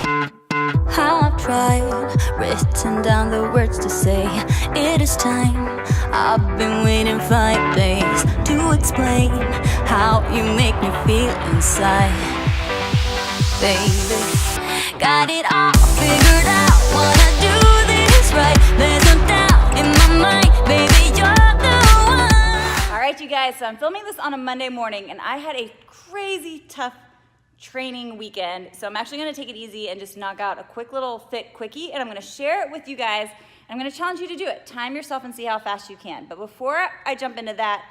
How I've tried, written down the words to say it is time. I've been waiting 5 days to explain how you make me feel inside. Baby, got it all figured out, wanna do this right. There's no doubt in my mind, baby, you're the one. Alright you guys, so I'm filming this on a Monday morning and I had a crazy tough training weekend, so I'm actually going to take it easy and just knock out a quick little fit quickie, and I'm going to share it with you guys. I'm going to challenge you to do it. Time yourself and see how fast you can. But before I jump into that,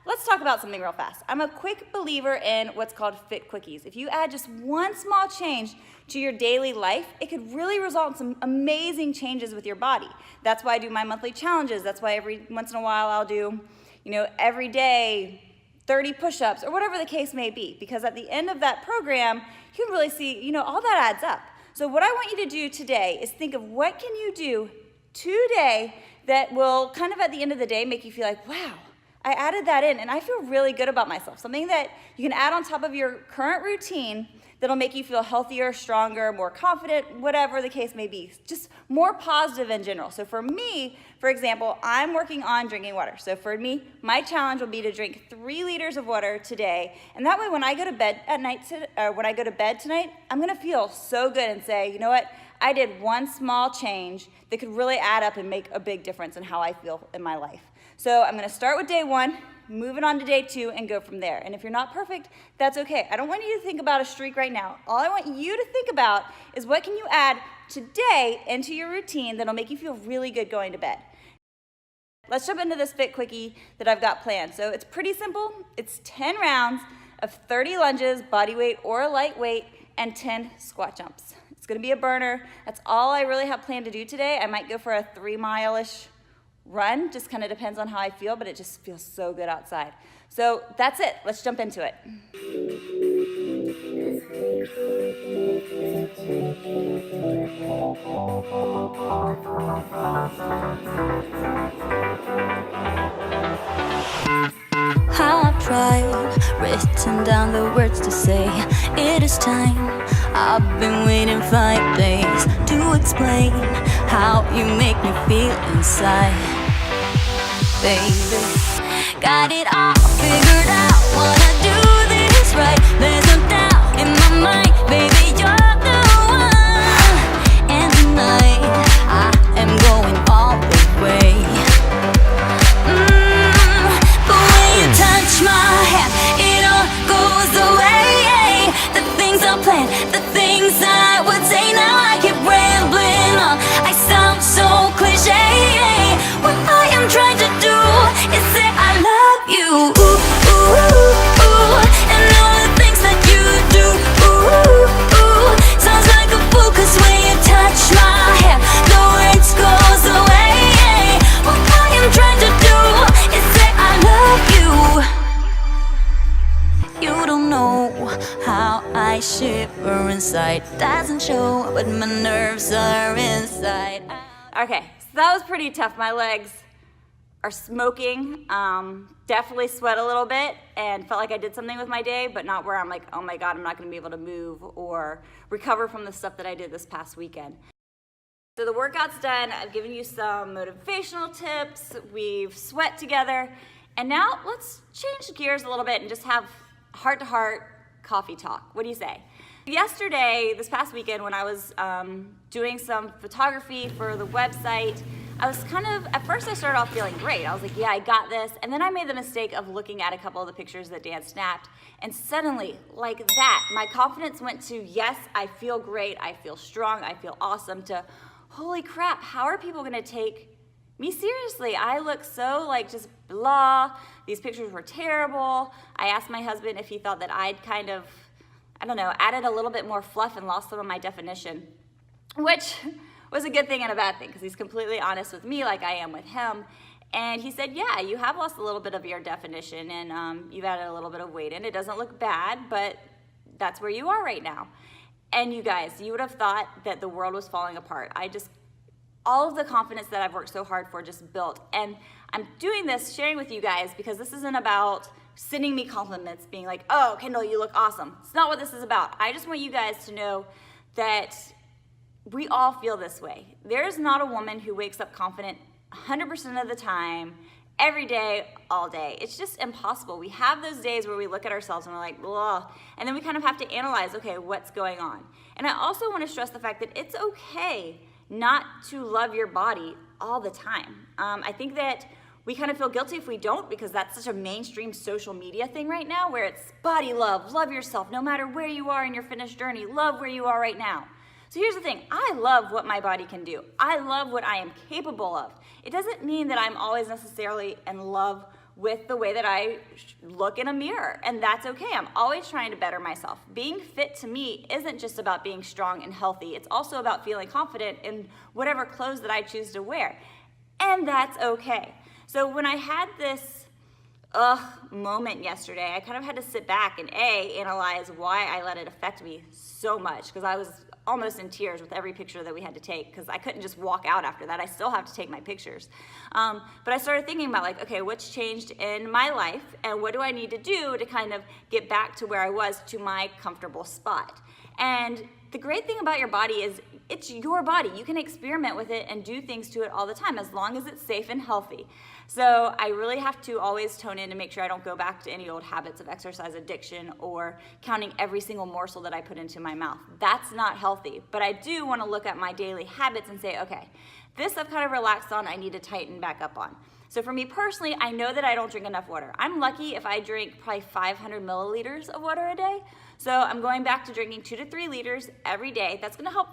let's talk about something real fast. I'm a quick believer in what's called fit quickies. If you add just one small change to your daily life, it could really result in some amazing changes with your body. That's why I do my monthly challenges. That's why every once in a while I'll do, every day 30 push-ups, or whatever the case may be, because at the end of that program, you can really see, all that adds up. So what I want you to do today is think of what can you do today that will kind of at the end of the day make you feel like, wow, I added that in and I feel really good about myself. Something that you can add on top of your current routine that'll make you feel healthier, stronger, more confident, whatever the case may be. Just more positive in general. So for me, for example, I'm working on drinking water. So for me, my challenge will be to drink 3 liters of water today. And that way when I go to bed at night, when I go to bed tonight, I'm gonna feel so good and say, you know what? I did one small change that could really add up and make a big difference in how I feel in my life. So I'm gonna start with day 1, moving on to day 2, and go from there. And if you're not perfect, that's okay. I don't want you to think about a streak right now. All I want you to think about is what can you add today into your routine that'll make you feel really good going to bed. Let's jump into this fit quickie that I've got planned. So it's pretty simple. It's 10 rounds of 30 lunges, body weight or lightweight, and 10 squat jumps. It's gonna be a burner. That's all I really have planned to do today. I might go for a 3-mile-ish run, just kind of depends on how I feel, but it just feels so good outside. So that's it, let's jump into it. How I've tried, written down the words to say it is time. I've been waiting 5 days to explain how you make me feel inside. Baby, got it all figured out, wanna do this right. There's no doubt in my mind, baby, you're the one. And tonight, I am going all the way. The way you touch my hair, it all goes away. The things I planned, the things I would say, now I keep rambling on. I sound so cliche. What I am trying to do is say I love you. Ooh, ooh, ooh, ooh. And all the things that you do. Ooh, ooh, ooh. Sounds like a fool, 'cause when you touch my hair, the words goes away. What I am trying to do is say I love you. You don't know how I shiver inside. Doesn't show, but my nerves are inside. Okay, so that was pretty tough. My legs are smoking, definitely sweat a little bit, and felt like I did something with my day, but not where I'm like, oh my God, I'm not gonna be able to move or recover from the stuff that I did this past weekend. So the workout's done. I've given you some motivational tips. We've sweat together. And now let's change gears a little bit and just have heart-to-heart coffee talk. What do you say? Yesterday, this past weekend, when I was doing some photography for the website, I was at first I started off feeling great. I was like, yeah, I got this. And then I made the mistake of looking at a couple of the pictures that Dan snapped. And suddenly, like that, my confidence went to, yes, I feel great, I feel strong, I feel awesome, to, holy crap, how are people gonna take me seriously? I look so just blah. These pictures were terrible. I asked my husband if he thought that I'd kind of, I don't know, added a little bit more fluff and lost some of my definition, which was a good thing and a bad thing, because he's completely honest with me like I am with him. And he said, yeah, you have lost a little bit of your definition, and you've added a little bit of weight in. It doesn't look bad, but that's where you are right now. And you guys, you would have thought that the world was falling apart. All of the confidence that I've worked so hard for just built. And I'm doing this, sharing with you guys, because this isn't about sending me compliments, being like, oh, Kendall, you look awesome. It's not what this is about. I just want you guys to know that we all feel this way. There's not a woman who wakes up confident 100% of the time, every day, all day. It's just impossible. We have those days where we look at ourselves and we're like, blah, and then we kind of have to analyze, okay, what's going on? And I also want to stress the fact that it's okay not to love your body all the time. I think that we kind of feel guilty if we don't, because that's such a mainstream social media thing right now, where it's body love, love yourself, no matter where you are in your fitness journey, love where you are right now. So here's the thing, I love what my body can do. I love what I am capable of. It doesn't mean that I'm always necessarily in love with the way that I look in a mirror, and that's okay. I'm always trying to better myself. Being fit to me isn't just about being strong and healthy. It's also about feeling confident in whatever clothes that I choose to wear, and that's okay. So when I had this moment yesterday, I kind of had to sit back and analyze why I let it affect me so much, because I was almost in tears with every picture that we had to take, because I couldn't just walk out after that. I still have to take my pictures. But I started thinking about, like, okay, what's changed in my life, and what do I need to do to kind of get back to where I was, to my comfortable spot? And the great thing about your body is it's your body. You can experiment with it and do things to it all the time, as long as it's safe and healthy. So I really have to always tone in to make sure I don't go back to any old habits of exercise addiction or counting every single morsel that I put into my mouth. That's not healthy. But I do want to look at my daily habits and say, okay, this I've kind of relaxed on, I need to tighten back up on. So for me personally, I know that I don't drink enough water. I'm lucky if I drink probably 500 milliliters of water a day. So I'm going back to drinking 2 to 3 liters every day. That's gonna help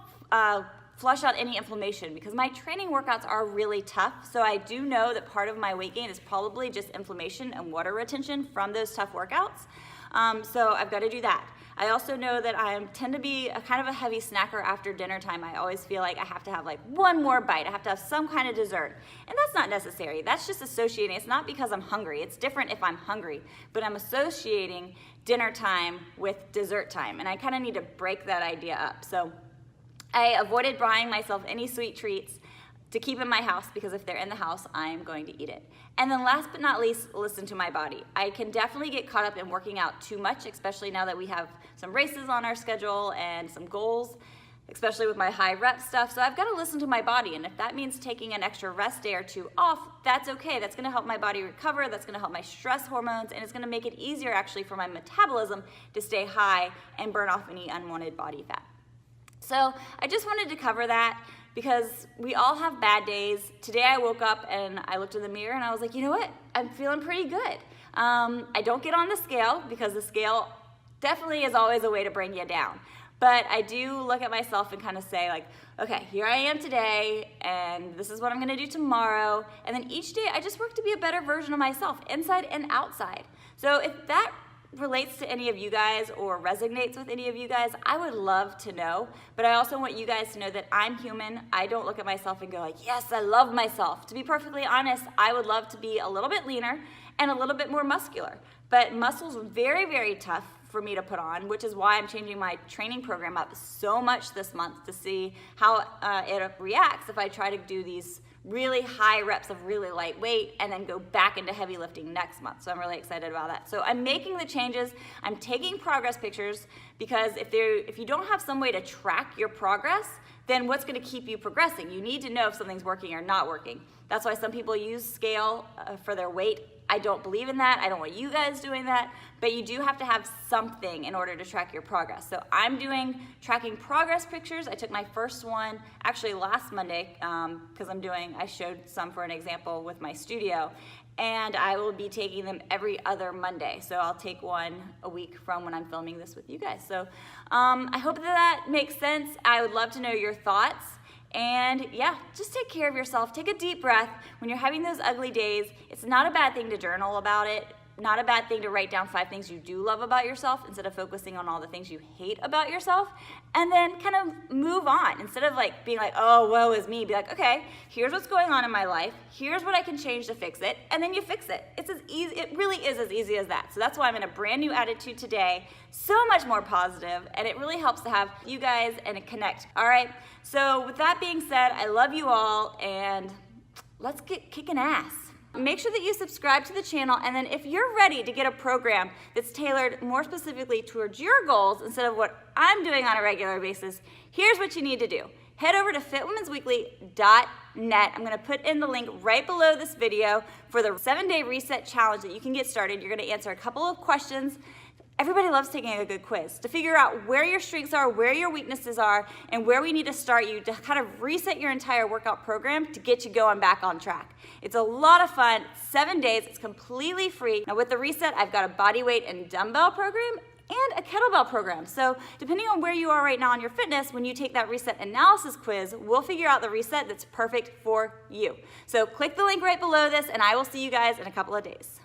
flush out any inflammation, because my training workouts are really tough. So I do know that part of my weight gain is probably just inflammation and water retention from those tough workouts. So I've got to do that. I also know that I tend to be a kind of a heavy snacker after dinner time. I always feel like I have to have like one more bite. I have to have some kind of dessert. And that's not necessary. That's just associating. It's not because I'm hungry. It's different if I'm hungry. But I'm associating dinner time with dessert time. And I kind of need to break that idea up. So I avoided buying myself any sweet treats to keep in my house, because if they're in the house, I am going to eat it. And then last but not least, listen to my body. I can definitely get caught up in working out too much, especially now that we have some races on our schedule and some goals, especially with my high rep stuff. So I've got to listen to my body. And if that means taking an extra rest day or two off, that's okay. That's going to help my body recover. That's going to help my stress hormones. And it's going to make it easier actually for my metabolism to stay high and burn off any unwanted body fat. So I just wanted to cover that, because we all have bad days. Today I woke up and I looked in the mirror and I was like, you know what? I'm feeling pretty good. I don't get on the scale, because the scale definitely is always a way to bring you down. But I do look at myself and kind of say, like, okay, here I am today, and this is what I'm gonna do tomorrow. And then each day I just work to be a better version of myself, inside and outside. So if that relates to any of you guys or resonates with any of you guys, I would love to know. But I also want you guys to know that I'm human. I don't look at myself and go like, yes, I love myself. To be perfectly honest, I would love to be a little bit leaner and a little bit more muscular. But muscle's very, very tough for me to put on, which is why I'm changing my training program up so much this month to see how it reacts if I try to do these really high reps of really light weight and then go back into heavy lifting next month. So I'm really excited about that. So I'm making the changes. I'm taking progress pictures, because if you don't have some way to track your progress, then what's going to keep you progressing? You need to know if something's working or not working. That's why some people use scale for their weight. I don't believe in that. I don't want you guys doing that. But you do have to have something in order to track your progress. So I'm doing tracking progress pictures. I took my first one actually last Monday, because I showed some for an example with my studio. And I will be taking them every other Monday. So I'll take one a week from when I'm filming this with you guys. So I hope that makes sense. I would love to know your thoughts. And yeah, just take care of yourself. Take a deep breath. When you're having those ugly days, it's not a bad thing to journal about it. Not a bad thing to write down 5 things you do love about yourself, instead of focusing on all the things you hate about yourself. And then kind of move on. Instead of like being like, oh, woe is me, be like, okay, here's what's going on in my life. Here's what I can change to fix it. And then you fix it. It's as easy. It really is as easy as that. So that's why I'm in a brand new attitude today. So much more positive, and it really helps to have you guys and connect. All right. So with that being said, I love you all, and let's get kicking ass. Make sure that you subscribe to the channel, and then if you're ready to get a program that's tailored more specifically towards your goals instead of what I'm doing on a regular basis, here's what you need to do. Head over to fitwomensweekly.net. I'm gonna put in the link right below this video for the 7-day reset challenge that you can get started. You're gonna answer a couple of questions. Everybody loves taking a good quiz to figure out where your strengths are, where your weaknesses are, and where we need to start you to kind of reset your entire workout program to get you going back on track. It's a lot of fun, 7 days, it's completely free. Now with the reset, I've got a body weight and dumbbell program and a kettlebell program. So depending on where you are right now in your fitness, when you take that reset analysis quiz, we'll figure out the reset that's perfect for you. So click the link right below this, and I will see you guys in a couple of days.